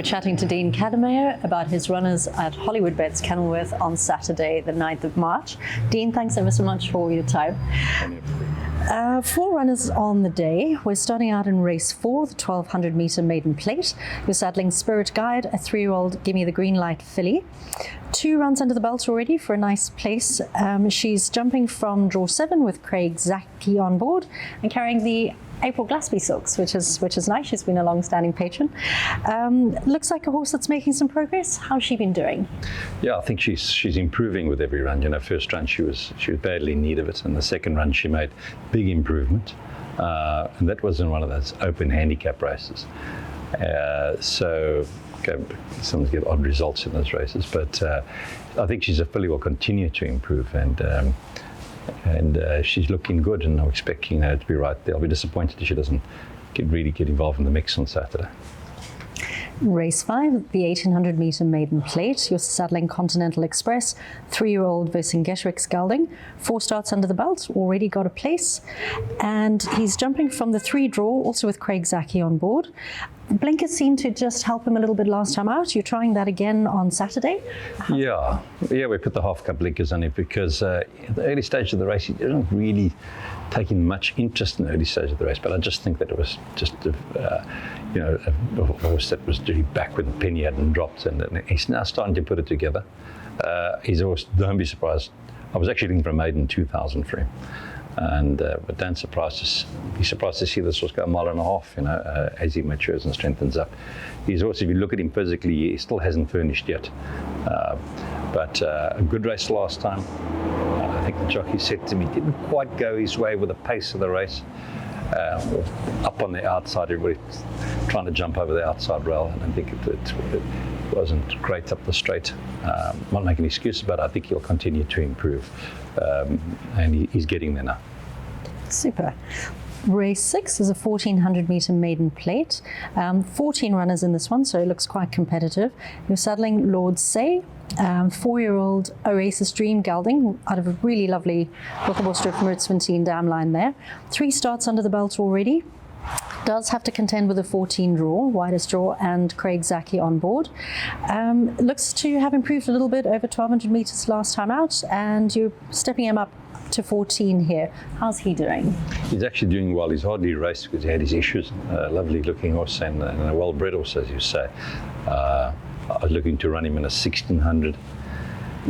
chatting to Dean Kannemeyer about his runners at Hollywood Bets Kenilworth on Saturday, the 9th of March. Dean, thanks ever so much for your time. 4 runners on the day. We're starting out in race 4, the 1200 meter maiden plate. You're saddling Spirit Guide, a 3-year-old Gimme the Green Light filly. 2 runs under the belt already for a nice place. She's jumping from draw 7 with Craig Zaki on board and carrying the April Glaspie Silks, which is nice. She's been a long-standing patron. Looks like a horse that's making some progress. How's she been doing? Yeah, I think she's improving with every run. First run she was badly in need of it, and the second run she made big improvement, and that was in one of those open handicap races. Sometimes get odd results in those races, but I think she's a filly will continue to improve, and she's looking good, and I'm expecting her to be right there. I'll be disappointed if she doesn't really get involved in the mix on Saturday. Race 5, the 1800 meter maiden plate. You're saddling Continental Express, 3-year-old Vercingetorix gelding. 4 starts under the belt, already got a place. And he's jumping from the 3 draw, also with Craig Zaki on board. Blinkers seemed to just help him a little bit last time out. You're trying that again on Saturday? Yeah, we put the half-cup blinkers on it because at the early stage of the race, he didn't really take in much interest in the early stage of the race, but I just think that it was just a horse that was really back when the penny hadn't dropped, and he's now starting to put it together. He's always, don't be surprised. I was actually looking for a maiden 2000 for him. But don't be surprised to see this horse go a mile and a half, as he matures and strengthens up. He's also, if you look at him physically, he still hasn't furnished yet. But a good race last time. I think the jockey said to me, didn't quite go his way with the pace of the race. Up on the outside, everybody trying to jump over the outside rail, and I think it wasn't great up the straight. Not making excuses, but I think he'll continue to improve, and he's getting there now. Super. Race 6 is a 1400 meter maiden plate. 14 runners in this one, so it looks quite competitive. You're saddling Lord Say, 4-year-old Oasis Dream gelding out of a really lovely Lochaborster from Ritzfontein dam line there. 3 starts under the belt already. Does have to contend with a 14 draw, widest draw, and Craig Zaki on board. Looks to have improved a little bit over 1200 meters last time out, and you're stepping him up to 14 here. How's he doing? He's actually doing well. He's hardly raced because he had his issues. Lovely looking horse and a well-bred horse, as you say. I was looking to run him in a 1600.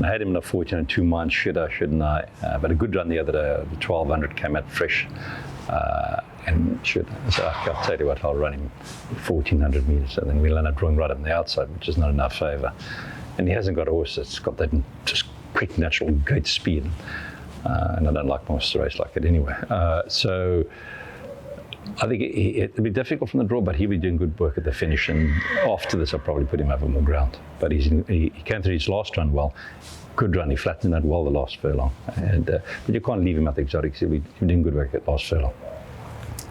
I had him in a 14 and 2 months, should I, shouldn't I? But a good run the other day, the 1200 came out fresh. And should. So I'll tell you what, I'll run him 1400 meters, and then we'll end up drawing right on the outside, which is not enough favour. And he hasn't got a horse that's got that just quick, natural gate speed. And I don't like most to race like it anyway. So I think it'll be difficult from the draw, but he'll be doing good work at the finish. And after this, I'll probably put him over more ground. But he came through his last run well. Good run. He flattened out well the last furlong. But you can't leave him at the exotics. He'll be doing good work at last furlong.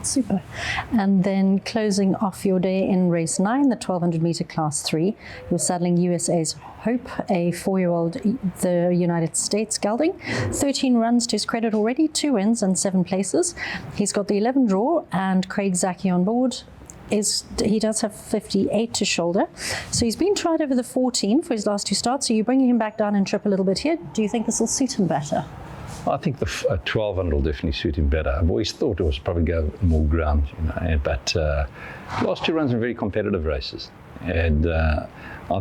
Super. And then closing off your day in race 9, the 1200 meter class 3, you're saddling USA's Hope, a 4-year-old the United States gelding. 13 runs to his credit already, 2 wins and 7 places. He's got the 11 draw and Craig Zaki on board. He does have 58 to shoulder. So he's been tried over the 14 for his last 2 starts. So you're bringing him back down and trip a little bit here. Do you think this will suit him better? I think the 1200 will definitely suit him better. I've always thought it was probably go more ground, but last 2 runs in very competitive races, and I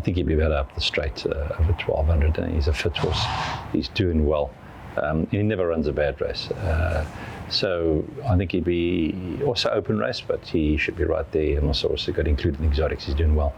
think he'd be better up the straight over 1200. And he's a fit horse. He's doing well. He never runs a bad race. So I think he'd be also open race, but he should be right there, and also got included in the exotics. He's doing well.